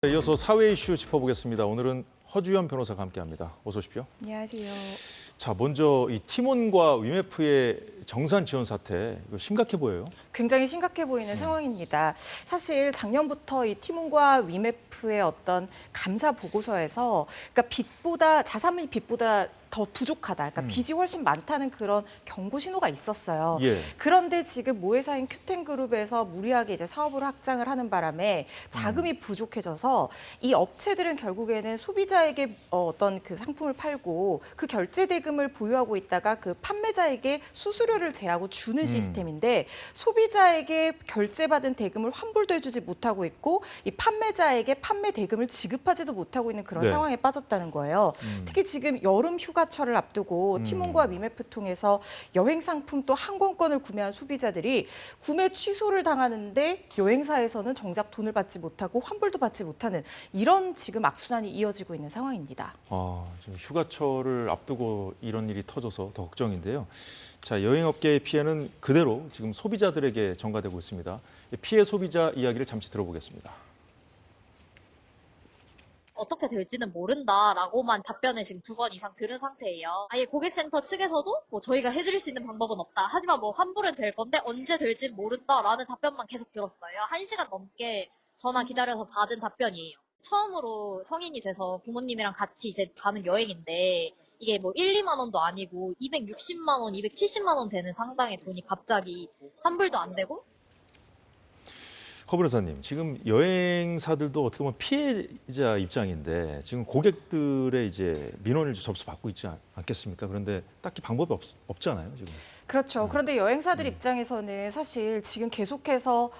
이어서 사회 이슈 짚어보겠습니다. 오늘은 허주연 변호사가 함께합니다. 어서 오십시오. 안녕하세요. 자, 먼저 이 티몬과 위메프의 정산 지원 사태, 이거 심각해 보여요. 굉장히 심각해 보이는 상황입니다. 사실 작년부터 이 티몬과 위메프의 어떤 감사 보고서에서 그러니까 자산이 빚보다 더 부족하다. 그러니까 빚이 훨씬 많다는 그런 경고 신호가 있었어요. 예. 그런데 지금 모회사인 큐텐그룹에서 무리하게 이제 사업을 확장을 하는 바람에 자금이 부족해져서 이 업체들은 결국에는 소비자에게 어떤 그 상품을 팔고 그 결제 대금을 보유하고 있다가 그 판매자에게 수수료를 제하고 주는 시스템인데 소비자에게 결제받은 대금을 환불도 해주지 못하고 있고 이 판매자에게 판매 대금을 지급하지도 못하고 있는 그런 네. 상황에 빠졌다는 거예요. 특히 지금 여름 휴가철을 앞두고 티몬과 위메프 통해서 여행 상품 또 항공권을 구매한 소비자들이 구매 취소를 당하는데 여행사에서는 정작 돈을 받지 못하고 환불도 받지 못하는 이런 지금 악순환이 이어지고 있는 상황입니다. 지금 휴가철을 앞두고 이런 일이 터져서 더 걱정인데요. 자, 여행업계의 피해는 그대로 지금 소비자들에게 전가되고 있습니다. 피해 소비자 이야기를 잠시 들어보겠습니다. 어떻게 될지는 모른다라고만 답변을 지금 2번 이상 들은 상태예요. 아예 고객센터 측에서도 뭐 저희가 해드릴 수 있는 방법은 없다. 하지만 뭐 환불은 될 건데 언제 될지는 모른다라는 답변만 계속 들었어요. 1시간 넘게 전화 기다려서 받은 답변이에요. 처음으로 성인이 돼서 부모님이랑 같이 이제 가는 여행인데 이게 뭐 1, 2만 원도 아니고 260만 원, 270만 원 되는 상당의 돈이 갑자기 환불도 안 되고 허 변호사님, 지금 여행사들도 어떻게 보면 피해자 입장인데 지금 고객들의 이제 민원을 접수받고 있지 않겠습니까? 그런데 딱히 방법이 없잖아요, 지금. 그렇죠. 그런데 여행사들 입장에서는 사실 지금 계속해서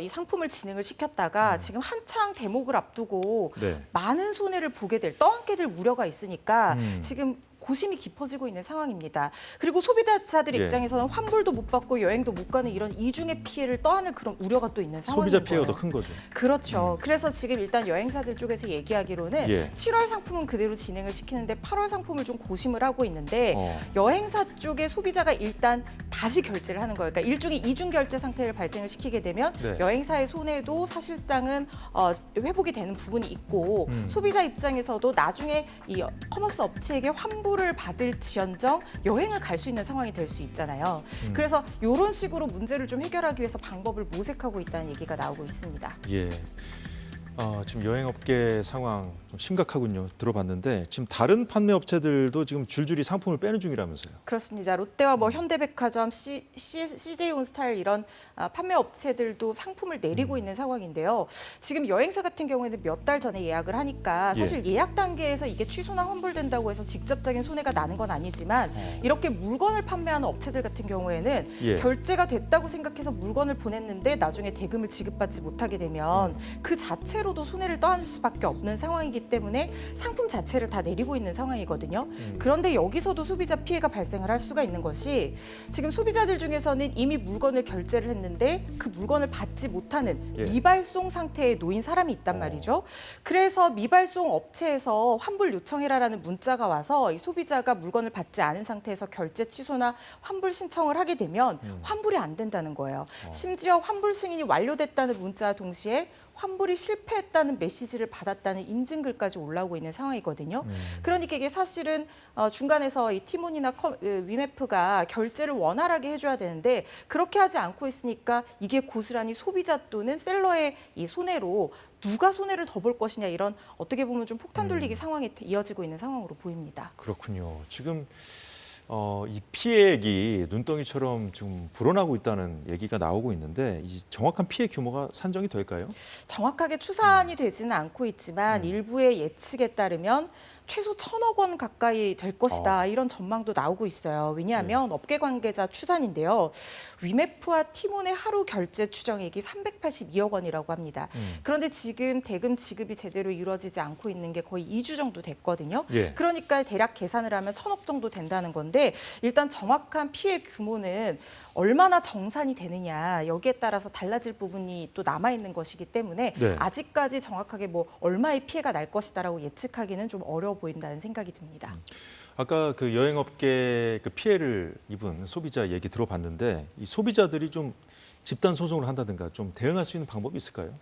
이 상품을 진행을 시켰다가 지금 한창 대목을 앞두고 네. 많은 손해를 보게 떠안게 될 우려가 있으니까 음. 지금 고심이 깊어지고 있는 상황입니다. 그리고 소비자들 예. 입장에서는 환불도 못 받고 여행도 못 가는 이런 이중의 피해를 떠안을 그런 우려가 또 있는 상황인 소비자 피해가 거예요. 더 큰 거죠. 그렇죠. 그래서 지금 일단 여행사들 쪽에서 얘기하기로는 예. 7월 상품은 그대로 진행을 시키는데 8월 상품을 좀 고심을 하고 있는데 여행사 쪽에 소비자가 일단 다시 결제를 하는 거예요. 그러니까 일종의 이중 결제 상태를 발생을 시키게 되면 네. 여행사의 손해도 사실상은 회복이 되는 부분이 있고 소비자 입장에서도 나중에 이 커머스 업체에게 환불을 받을지언정 여행을 갈 수 있는 상황이 될 수 있잖아요. 그래서 이런 식으로 문제를 좀 해결하기 위해서 방법을 모색하고 있다는 얘기가 나오고 있습니다. 예. 지금 여행업계 상황 좀 심각하군요. 들어봤는데 지금 다른 판매 업체들도 지금 줄줄이 상품을 빼는 중이라면서요. 그렇습니다. 롯데와 뭐 현대백화점, CJ온스타일 이런 판매 업체들도 상품을 내리고 있는 상황인데요. 지금 여행사 같은 경우에는 몇 달 전에 예약을 하니까 사실 예약 단계에서 이게 취소나 환불된다고 해서 직접적인 손해가 나는 건 아니지만 이렇게 물건을 판매하는 업체들 같은 경우에는 예. 결제가 됐다고 생각해서 물건을 보냈는데 나중에 대금을 지급받지 못하게 되면 그 자체로도 손해를 떠안을 수밖에 없는 상황이기 때문에 상품 자체를 다 내리고 있는 상황이거든요. 그런데 여기서도 소비자 피해가 발생을 할 수가 있는 것이 지금 소비자들 중에서는 이미 물건을 결제를 했는데 그 물건을 받지 못하는 예. 미발송 상태에 놓인 사람이 있단 말이죠. 그래서 미발송 업체에서 환불 요청해라라는 문자가 와서 이 소비자가 물건을 받지 않은 상태에서 결제 취소나 환불 신청을 하게 되면 환불이 안 된다는 거예요. 심지어 환불 승인이 완료됐다는 문자와 동시에 환불이 실패했다는 메시지를 받았다는 인증글까지 올라오고 있는 상황이거든요. 그러니까 이게 사실은 중간에서 이 티몬이나 위메프가 결제를 원활하게 해줘야 되는데 그렇게 하지 않고 있으니까 이게 고스란히 소비자 또는 셀러의 이 손해로 누가 손해를 더 볼 것이냐 이런 어떻게 보면 좀 폭탄 돌리기 상황이 이어지고 있는 상황으로 보입니다. 그렇군요. 지금 이 피해액이 눈덩이처럼 지금 불어나고 있다는 얘기가 나오고 있는데 이 정확한 피해 규모가 산정이 될까요? 정확하게 추산이 되지는 않고 있지만 일부의 예측에 따르면 최소 1,000억 원 가까이 될 것이다 이런 전망도 나오고 있어요. 왜냐하면 업계 관계자 추산인데요. 위메프와 티몬의 하루 결제 추정액이 382억 원이라고 합니다. 그런데 지금 대금 지급이 제대로 이루어지지 않고 있는 게 거의 2주 정도 됐거든요. 예. 그러니까 대략 계산을 하면 1,000억 정도 된다는 건데 일단 정확한 피해 규모는 얼마나 정산이 되느냐 여기에 따라서 달라질 부분이 또 남아있는 것이기 때문에 네. 아직까지 정확하게 뭐 얼마의 피해가 날 것이다라고 예측하기는 좀 어려워 보인다는 생각이 듭니다. 아까 그 여행업계 그 피해를 입은 소비자 얘기 들어봤는데 이 소비자들이 좀 집단 소송을 한다든가 좀 대응할 수 있는 방법이 있을까요?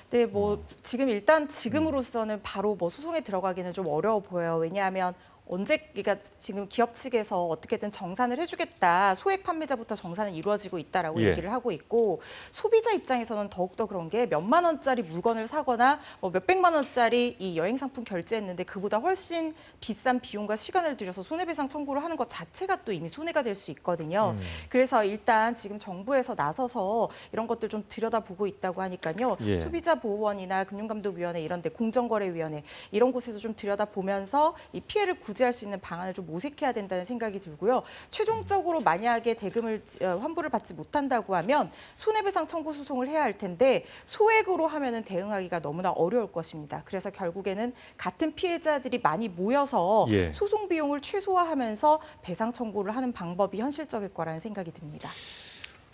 네, 뭐 지금 일단 지금으로서는 바로 뭐 소송에 들어가기는 좀 어려워 보여요. 왜냐하면 그러니까 지금 기업 측에서 어떻게든 정산을 해주겠다, 소액 판매자부터 정산은 이루어지고 있다라고 예. 얘기를 하고 있고, 소비자 입장에서는 더욱더 그런 게 몇만 원짜리 물건을 사거나 뭐 몇백만 원짜리 이 여행 상품 결제했는데 그보다 훨씬 비싼 비용과 시간을 들여서 손해배상 청구를 하는 것 자체가 또 이미 손해가 될 수 있거든요. 그래서 일단 지금 정부에서 나서서 이런 것들 좀 들여다보고 있다고 하니까요. 예. 소비자보호원이나 금융감독위원회 이런 데, 공정거래위원회 이런 곳에서 좀 들여다보면서 이 피해를 구제할 수 있는 방안을 좀 모색해야 된다는 생각이 들고요. 최종적으로 만약에 대금을 환불을 받지 못한다고 하면 손해배상 청구 소송을 해야 할 텐데 소액으로 하면은 대응하기가 너무나 어려울 것입니다. 그래서 결국에는 같은 피해자들이 많이 모여서 예. 소송 비용을 최소화하면서 배상 청구를 하는 방법이 현실적일 거라는 생각이 듭니다.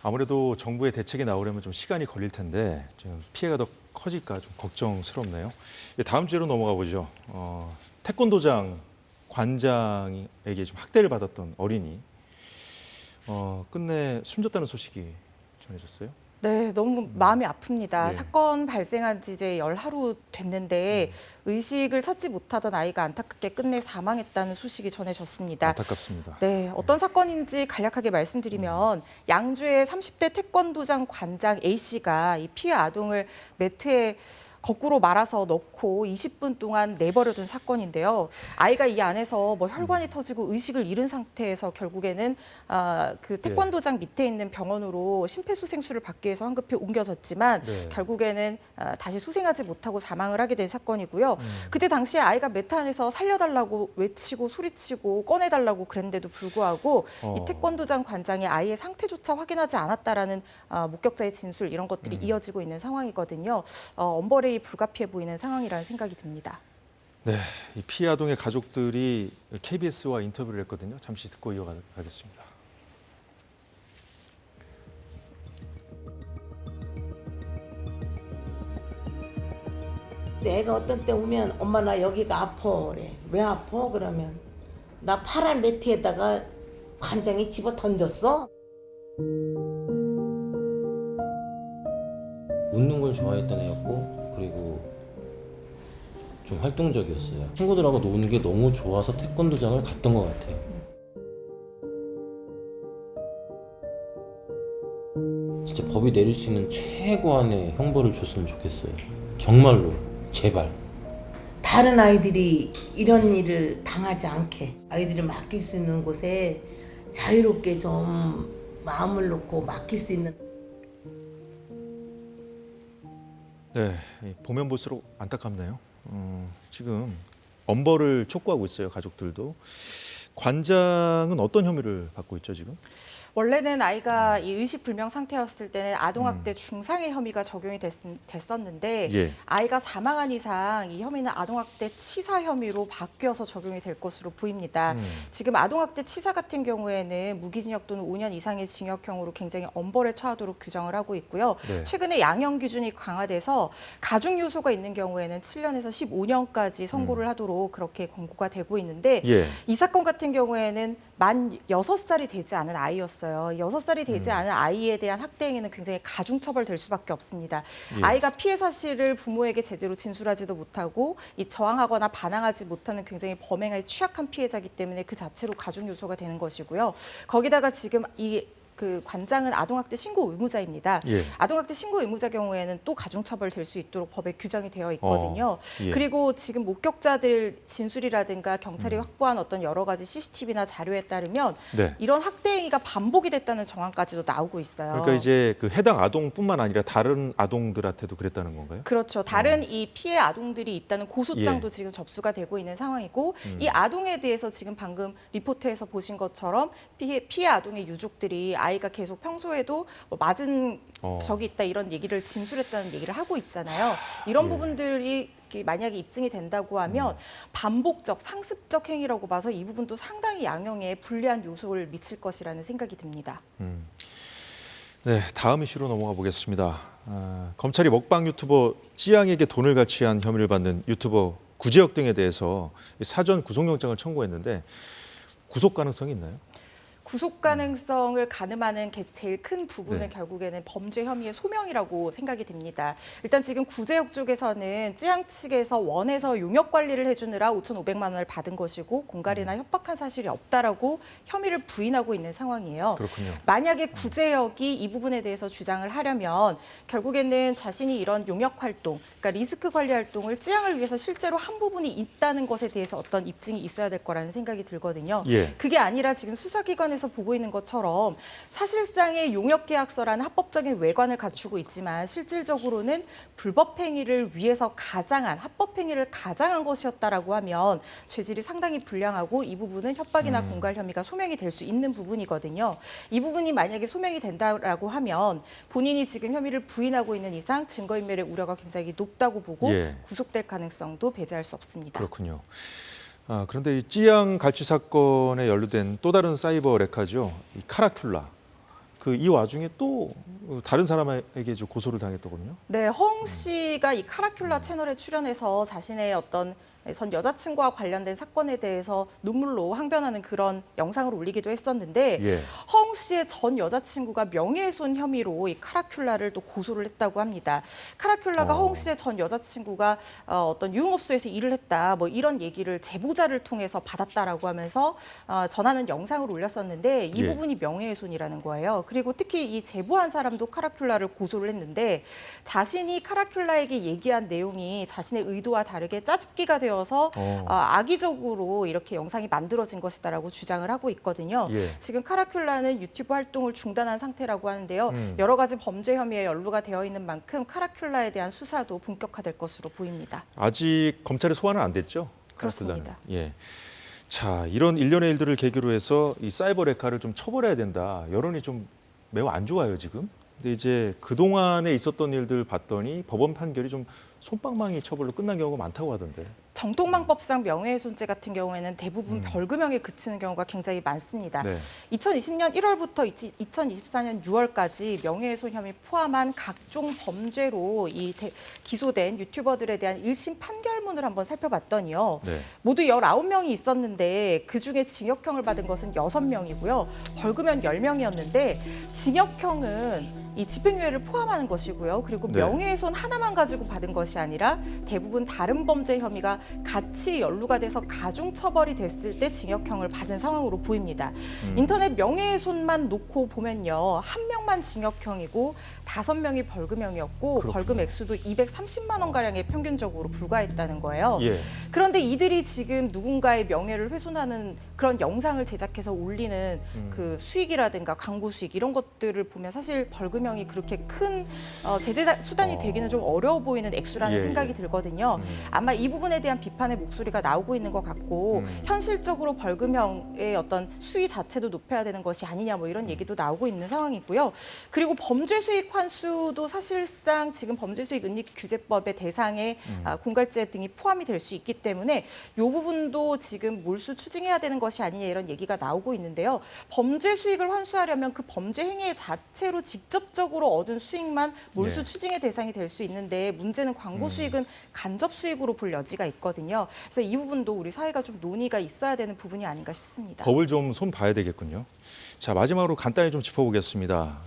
아무래도 정부의 대책이 나오려면 좀 시간이 걸릴 텐데 지금 피해가 더 커질까 좀 걱정스럽네요. 다음 주로 넘어가 보죠. 태권도장 관장에게 좀 학대를 받았던 어린이 끝내 숨졌다는 소식이 전해졌어요. 네, 너무 마음이 아픕니다. 예. 사건 발생한 지 이제 열하루 됐는데 의식을 찾지 못하던 아이가 안타깝게 끝내 사망했다는 소식이 전해졌습니다. 안타깝습니다. 네, 어떤 사건인지 간략하게 말씀드리면 양주의 30대 태권도장 관장 A씨가 이 피해 아동을 매트에 거꾸로 말아서 넣고 20분 동안 내버려둔 사건인데요. 아이가 이 안에서 뭐 혈관이 터지고 의식을 잃은 상태에서 결국에는 그 태권도장 밑에 있는 병원으로 심폐소생술을 받기 위해서 황급히 옮겨졌지만 네. 결국에는 다시 수생하지 못하고 사망을 하게 된 사건이고요. 그때 당시에 아이가 매트 안에서 살려달라고 외치고 소리치고 꺼내달라고 그랬는데도 불구하고 이 태권도장 관장이 아이의 상태조차 확인하지 않았다라는 목격자의 진술 이런 것들이 이어지고 있는 상황이거든요. 엄벌이 불가피해 보이는 상황이라는 생각이 듭니다. 네, 이 피해 아동의 가족들이 KBS와 인터뷰를 했거든요. 잠시 듣고 이어가겠습니다. 애가 어떤 때 오면 엄마 나 여기가 아파 그래. 왜 아파? 그러면 나 파란 매트에다가 관장이 집어 던졌어. 웃는 걸 좋아했던 애였고 그리고 좀 활동적이었어요. 친구들하고 노는 게 너무 좋아서 태권도장을 갔던 것 같아요. 진짜 법이 내릴 수 있는 최고한의 형벌을 줬으면 좋겠어요. 정말로 제발. 다른 아이들이 이런 일을 당하지 않게 아이들을 맡길 수 있는 곳에 자유롭게 좀 마음을 놓고 맡길 수 있는. 네, 보면 볼수록 안타깝네요. 지금 엄벌을 촉구하고 있어요, 가족들도. 관장은 어떤 혐의를 받고 있죠, 지금? 원래는 아이가 이 의식불명 상태였을 때는 아동학대 중상의 혐의가 적용이 됐었는데 예. 아이가 사망한 이상 이 혐의는 아동학대 치사 혐의로 바뀌어서 적용이 될 것으로 보입니다. 지금 아동학대 치사 같은 경우에는 무기징역 또는 5년 이상의 징역형으로 굉장히 엄벌에 처하도록 규정을 하고 있고요. 네. 최근에 양형 기준이 강화돼서 가중 요소가 있는 경우에는 7년에서 15년까지 선고를 하도록 그렇게 권고가 되고 있는데 예. 이 사건 같은 경우에는 만 6살이 되지 않은 아이였어요. 6살이 되지 않은 아이에 대한 학대 행위는 굉장히 가중처벌될 수밖에 없습니다. 예. 아이가 피해 사실을 부모에게 제대로 진술하지도 못하고 이 저항하거나 반항하지 못하는 굉장히 범행에 취약한 피해자이기 때문에 그 자체로 가중 요소가 되는 것이고요. 거기다가 지금 그 관장은 아동학대 신고 의무자입니다. 예. 아동학대 신고 의무자 경우에는 또 가중처벌 될 수 있도록 법에 규정이 되어 있거든요. 예. 그리고 지금 목격자들 진술이라든가 경찰이 확보한 어떤 여러 가지 CCTV나 자료에 따르면 네. 이런 학대 행위가 반복이 됐다는 정황까지도 나오고 있어요. 그러니까 이제 그 해당 아동뿐만 아니라 다른 아동들한테도 그랬다는 건가요? 그렇죠. 다른 이 피해 아동들이 있다는 고소장도 예. 지금 접수가 되고 있는 상황이고 이 아동에 대해서 지금 방금 리포트에서 보신 것처럼 피해 아동의 유족들이 아이가 계속 평소에도 뭐 맞은 적이 있다 이런 얘기를 진술했다는 얘기를 하고 있잖아요. 이런 예. 부분들이 만약에 입증이 된다고 하면 반복적, 상습적 행위라고 봐서 이 부분도 상당히 양형에 불리한 요소를 미칠 것이라는 생각이 듭니다. 네, 다음 이슈로 넘어가 보겠습니다. 검찰이 먹방 유튜버 찌양에게 돈을 가치한 혐의를 받는 유튜버 구제혁 등에 대해서 사전 구속영장을 청구했는데 구속 가능성이 있나요? 구속 가능성을 가늠하는 제일 큰 부분은 네. 결국에는 범죄 혐의의 소명이라고 생각이 됩니다. 일단 지금 구제역 쪽에서는 찌양 측에서 원해서 용역 관리를 해주느라 5,500만 원을 받은 것이고 공갈이나 협박한 사실이 없다라고 혐의를 부인하고 있는 상황이에요. 그렇군요. 만약에 구제역이 이 부분에 대해서 주장을 하려면 결국에는 자신이 이런 용역 활동, 그러니까 리스크 관리 활동을 찌양을 위해서 실제로 한 부분이 있다는 것에 대해서 어떤 입증이 있어야 될 거라는 생각이 들거든요. 예. 그게 아니라 지금 수사기관에서 보고 있는 것처럼 사실상의 용역계약서라는 합법적인 외관을 갖추고 있지만 실질적으로는 불법 행위를 위해서 가장한, 합법 행위를 가장한 것이었다라고 하면 죄질이 상당히 불량하고 이 부분은 협박이나 공갈 혐의가 소명이 될 수 있는 부분이거든요. 이 부분이 만약에 소명이 된다라고 하면 본인이 지금 혐의를 부인하고 있는 이상 증거인멸의 우려가 굉장히 높다고 보고 예. 구속될 가능성도 배제할 수 없습니다. 그렇군요. 그런데 이 찌양 갈취 사건에 연루된 또 다른 사이버 레카죠. 이 카라큘라. 이 와중에 또 다른 사람에게 좀 고소를 당했더군요. 네, 허웅 씨가 이 카라큘라 채널에 출연해서 자신의 어떤 전 여자친구와 관련된 사건에 대해서 눈물로 항변하는 그런 영상을 올리기도 했었는데 예. 허웅 씨의 전 여자친구가 명예훼손 혐의로 이 카라큘라를 또 고소를 했다고 합니다. 카라큘라가 허웅 씨의 전 여자친구가 어떤 유흥업소에서 일을 했다, 뭐 이런 얘기를 제보자를 통해서 받았다라고 하면서 전하는 영상을 올렸었는데 이 예. 부분이 명예훼손이라는 거예요. 그리고 특히 이 제보한 사람도 카라큘라를 고소를 했는데 자신이 카라큘라에게 얘기한 내용이 자신의 의도와 다르게 짜집기가 되어서 악의적으로 이렇게 영상이 만들어진 것이다라고 주장을 하고 있거든요. 예. 지금 카라큘라는 유튜브 활동을 중단한 상태라고 하는데요. 여러 가지 범죄 혐의에 연루가 되어 있는 만큼 카라큘라에 대한 수사도 본격화될 것으로 보입니다. 아직 검찰의 소환은 안 됐죠? 그렇습니다. 카라큘라는. 예. 자, 이런 일련의 일들을 계기로 해서 이 사이버 레카를 좀 처벌해야 된다. 여론이 좀 매우 안 좋아요, 지금. 근데 이제 그동안에 있었던 일들 봤더니 법원 판결이 좀 솜방망이 처벌로 끝난 경우가 많다고 하던데. 정통망법상 명예훼손죄 같은 경우에는 대부분 벌금형에 그치는 경우가 굉장히 많습니다. 네. 2020년 1월부터 2024년 6월까지 명예훼손 혐의 포함한 각종 범죄로 기소된 유튜버들에 대한 1심 판결문을 한번 살펴봤더니요. 네. 모두 19명이 있었는데 그중에 징역형을 받은 것은 6명이고요. 벌금형 10명이었는데 징역형은 이 집행유예를 포함하는 것이고요. 그리고 네. 명예훼손 하나만 가지고 받은 것이 아니라 대부분 다른 범죄 혐의가 같이 연루가 돼서 가중 처벌이 됐을 때 징역형을 받은 상황으로 보입니다. 인터넷 명예훼손만 놓고 보면요. 1명만 징역형이고 5명이 벌금형이었고 그렇군요. 벌금 액수도 230만 원 가량에 평균적으로 불과했다는 거예요. 예. 그런데 이들이 지금 누군가의 명예를 훼손하는 그런 영상을 제작해서 올리는 그 수익이라든가 광고 수익 이런 것들을 보면 사실 벌금형이 그렇게 큰 제재 수단이 되기는 좀 어려워 보이는 액수라는 예, 생각이 예. 들거든요. 아마 이 부분에 대한 비판의 목소리가 나오고 있는 것 같고 현실적으로 벌금형의 어떤 수위 자체도 높여야 되는 것이 아니냐 뭐 이런 얘기도 나오고 있는 상황이고요. 그리고 범죄 수익 환수도 사실상 지금 범죄 수익 은닉 규제법의 대상에 공갈죄 등이 포함이 될 수 있기 때문에 이 부분도 지금 몰수 추징해야 되는 것이 아니냐 이런 얘기가 나오고 있는데요. 범죄 수익을 환수하려면 그 범죄 행위 자체로 직접적으로 얻은 수익만 몰수 네. 추징의 대상이 될 수 있는데 문제는 광고 수익은 간접 수익으로 볼 여지가 있거든요. 그래서 이 부분도 우리 사회가 좀 논의가 있어야 되는 부분이 아닌가 싶습니다. 법을 좀 손 봐야 되겠군요. 자, 마지막으로 간단히 좀 짚어보겠습니다.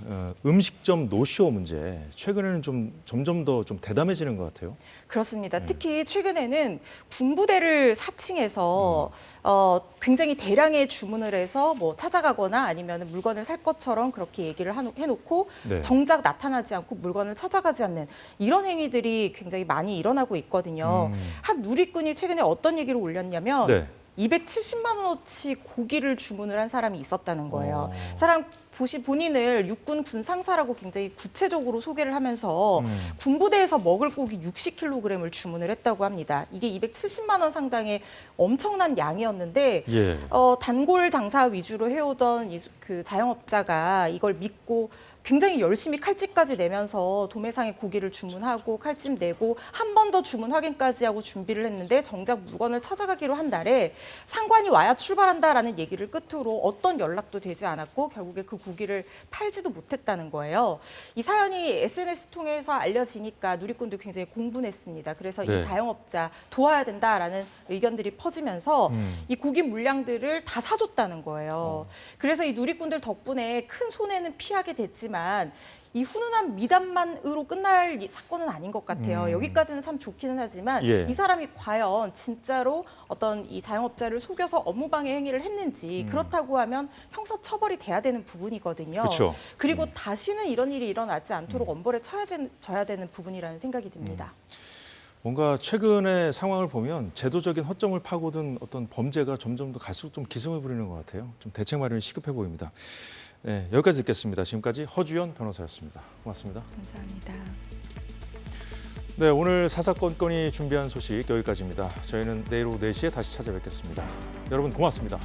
음식점 노쇼 문제. 최근에는 좀 점점 더 좀 대담해지는 것 같아요. 그렇습니다. 특히 최근에는 군부대를 사칭해서 굉장히 대량의 주문을 해서 뭐 찾아가거나 아니면 물건을 살 것처럼 그렇게 얘기를 해놓고 네. 정작 나타나지 않고 물건을 찾아가지 않는 이런 행위들이 굉장히 많이 일어나고 있거든요. 한 누리꾼이 최근에 어떤 얘기를 올렸냐면 네. 270만 원어치 고기를 주문을 한 사람이 있었다는 거예요. 사람 본인을 육군 군상사라고 굉장히 구체적으로 소개를 하면서 군부대에서 먹을 고기 60kg을 주문을 했다고 합니다. 이게 270만 원 상당의 엄청난 양이었는데 예. 단골 장사 위주로 해오던 그 자영업자가 이걸 믿고 굉장히 열심히 칼집까지 내면서 도매상에 고기를 주문하고 칼집 내고 한 번 더 주문 확인까지 하고 준비를 했는데 정작 물건을 찾아가기로 한 날에 상관이 와야 출발한다라는 얘기를 끝으로 어떤 연락도 되지 않았고 결국에 그 고기를 팔지도 못했다는 거예요. 이 사연이 SNS 통해서 알려지니까 누리꾼도 굉장히 공분했습니다. 그래서 네. 이 자영업자 도와야 된다라는 의견들이 퍼지면서 이 고기 물량들을 다 사줬다는 거예요. 그래서 이 누리꾼들 덕분에 큰 손해는 피하게 됐지만 이 훈훈한 미담만으로 끝날 이 사건은 아닌 것 같아요. 여기까지는 참 좋기는 하지만 예. 이 사람이 과연 진짜로 어떤 이 자영업자를 속여서 업무방해 행위를 했는지 그렇다고 하면 형사처벌이 돼야 되는 부분이거든요. 그쵸. 그리고 다시는 이런 일이 일어나지 않도록 엄벌에 처해져야 되는 부분이라는 생각이 듭니다. 뭔가 최근의 상황을 보면 제도적인 허점을 파고든 어떤 범죄가 점점 더 갈수록 좀 기승을 부리는 것 같아요. 좀 대책 마련이 시급해 보입니다. 네, 여기까지 듣겠습니다. 지금까지 허주연 변호사였습니다. 고맙습니다. 감사합니다. 네, 오늘 사사건건이 준비한 소식 여기까지입니다. 저희는 내일 오후 4시에 다시 찾아뵙겠습니다. 여러분 고맙습니다.